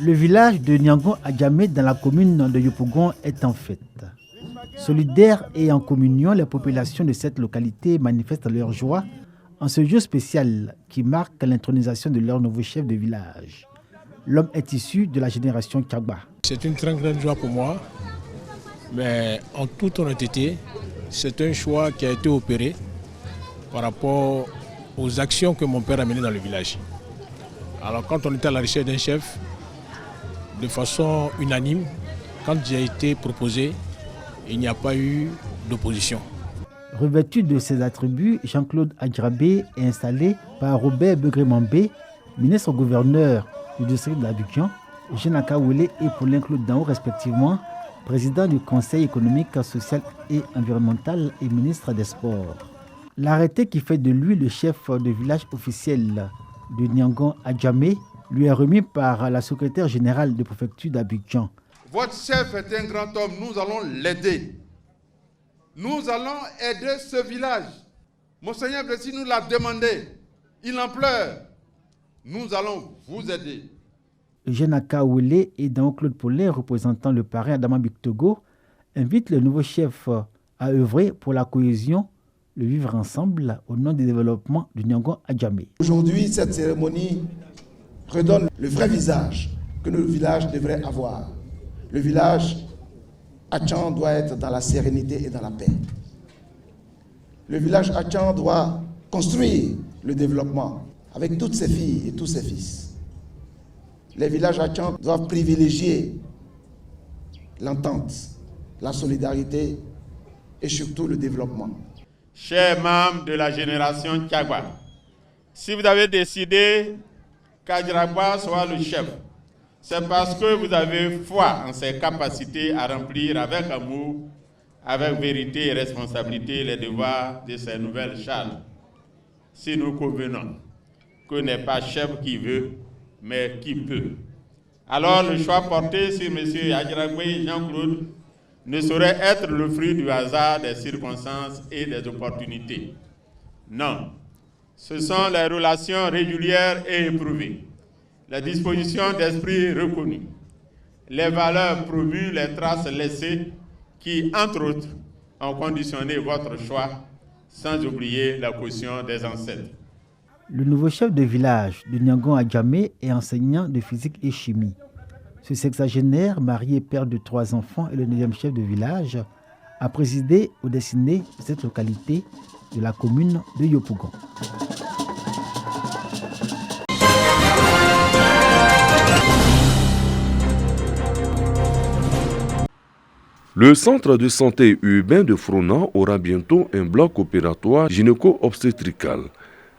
Le village de Niangon Adjamé dans la commune de Yopougon est en fête. Solidaires et en communion, les populations de cette localité manifestent leur joie en ce jour spécial qui marque l'intronisation de leur nouveau chef de village. L'homme est issu de la génération Tchagba. C'est une très grande joie pour moi, mais en toute honnêteté, c'est un choix qui a été opéré par rapport aux actions que mon père a menées dans le village. Alors quand on était à la recherche d'un chef, de façon unanime, quand j'ai été proposé, il n'y a pas eu d'opposition. Revêtu de ses attributs, Jean-Claude Adjrabé est installé par Robert Begré-Mambé, ministre-gouverneur du district d'Abidjan, Jenaka Wele et Paulin Claude Dao respectivement, président du Conseil économique, social et environnemental et ministre des Sports. L'arrêté qui fait de lui le chef de village officiel de Niangon Adjamé lui est remis par la secrétaire générale de préfecture d'Abidjan. Votre chef est un grand homme, nous allons l'aider. Nous allons aider ce village. Monseigneur Blessy nous l'a demandé. Il en pleure. Nous allons vous aider. Jenaka Wele et Dao Claude Paulin, représentant le parrain Adama Bictogo, invitent le nouveau chef à œuvrer pour la cohésion, le vivre ensemble au nom du développement du Niangon Adjamé. Aujourd'hui, cette cérémonie redonne le vrai visage que notre village devrait avoir. Le village Achan doit être dans la sérénité et dans la paix. Le village Achan doit construire le développement avec toutes ses filles et tous ses fils. Les villages Achan doivent privilégier l'entente, la solidarité et surtout le développement. Chers membres de la génération Tchagba, si vous avez décidé qu'Adjrabwa soit le chef, c'est parce que vous avez foi en ses capacités à remplir avec amour, avec vérité et responsabilité les devoirs de ces nouvelles charges. Si nous convenons que n'est pas chef qui veut, mais qui peut. Alors le choix porté sur M. Adjrabwa Jean-Claude ne saurait être le fruit du hasard des circonstances et des opportunités. Non, ce sont les relations régulières et éprouvées, les dispositions d'esprit reconnues, les valeurs promues, les traces laissées qui, entre autres, ont conditionné votre choix, sans oublier la caution des ancêtres. Le nouveau chef de village de Niangon Adjamé est enseignant de physique et chimie. Ce sexagénaire, marié et père de 3 enfants et le 9e chef de village, a présidé au destiné de cette localité de la commune de Yopougon. Le centre de santé urbain de Fronan aura bientôt un bloc opératoire gynéco-obstétrical.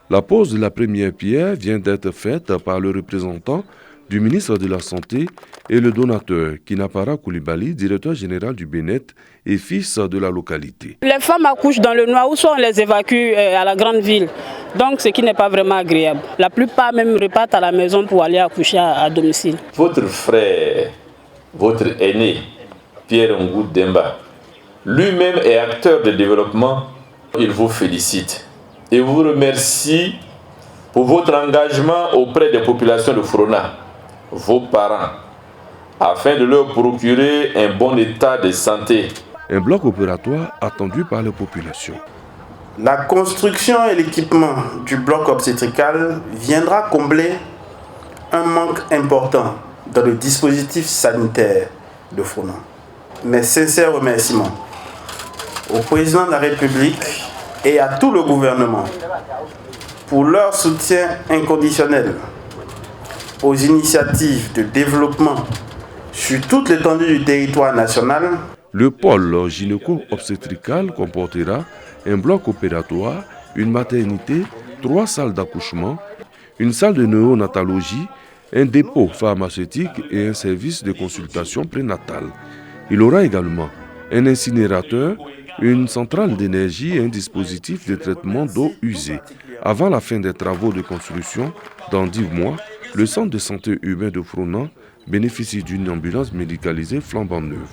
La pose de la première pierre vient d'être faite par le représentant du ministre de la Santé et le donateur Kinapara Koulibaly, directeur général du Bénet et fils de la localité. Les femmes accouchent dans le noir ou soit on les évacue à la grande ville, donc ce qui n'est pas vraiment agréable. La plupart même repartent à la maison pour aller accoucher à domicile. Votre frère, votre aîné, Pierre Ngou Demba, lui-même est acteur de développement. Il vous félicite et vous remercie pour votre engagement auprès des populations de Frona, vos parents, afin de leur procurer un bon état de santé. Un bloc opératoire attendu par les populations. La construction et l'équipement du bloc obstétrical viendra combler un manque important dans le dispositif sanitaire de Frona. Mes sincères remerciements au président de la République et à tout le gouvernement pour leur soutien inconditionnel aux initiatives de développement sur toute l'étendue du territoire national. Le pôle gynéco-obstétrical comportera un bloc opératoire, une maternité, 3 salles d'accouchement, une salle de néonatologie, un dépôt pharmaceutique et un service de consultation prénatale. Il aura également un incinérateur, une centrale d'énergie et un dispositif de traitement d'eau usée. Avant la fin des travaux de construction, dans 10 mois, le centre de santé urbain de Fronan bénéficie d'une ambulance médicalisée flambant neuve.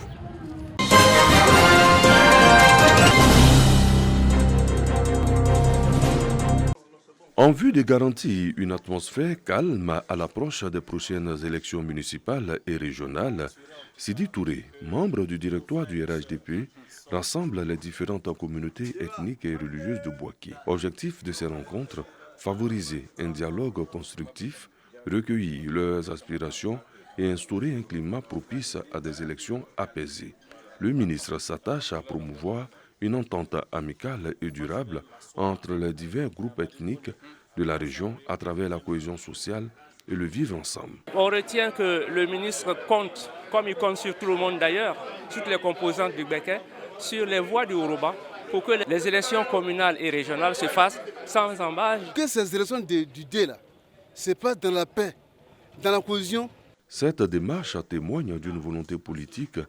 En vue de garantir une atmosphère calme à l'approche des prochaines élections municipales et régionales, Sidi Touré, membre du directoire du RHDP, rassemble les différentes communautés ethniques et religieuses de Bouaké. Objectif de ces rencontres, favoriser un dialogue constructif, recueillir leurs aspirations et instaurer un climat propice à des élections apaisées. Le ministre s'attache à promouvoir une entente amicale et durable entre les divers groupes ethniques de la région à travers la cohésion sociale et le vivre ensemble. On retient que le ministre compte, comme il compte sur tout le monde d'ailleurs, toutes les composantes du Béké, sur les voix du Yoruba pour que les élections communales et régionales se fassent sans embâche. Que ces élections du D là, c'est pas dans la paix, dans la cohésion. Cette démarche témoigne d'une volonté politique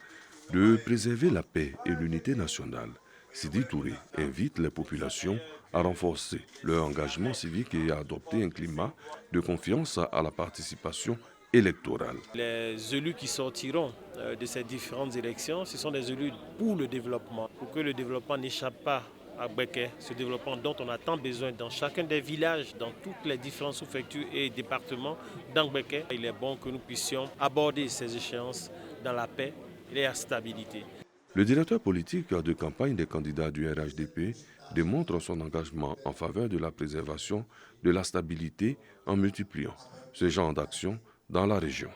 de préserver la paix et l'unité nationale. Sidi Touré invite les populations à renforcer leur engagement civique et à adopter un climat de confiance à la participation électorale. Les élus qui sortiront de ces différentes élections, ce sont des élus pour le développement, pour que le développement n'échappe pas à Béké, ce développement dont on a tant besoin dans chacun des villages, dans toutes les différentes sous-préfectures et départements dans Béké. Il est bon que nous puissions aborder ces échéances dans la paix et la stabilité. Le directeur politique de campagne des candidats du RHDP démontre son engagement en faveur de la préservation de la stabilité en multipliant ce genre d'action dans la région.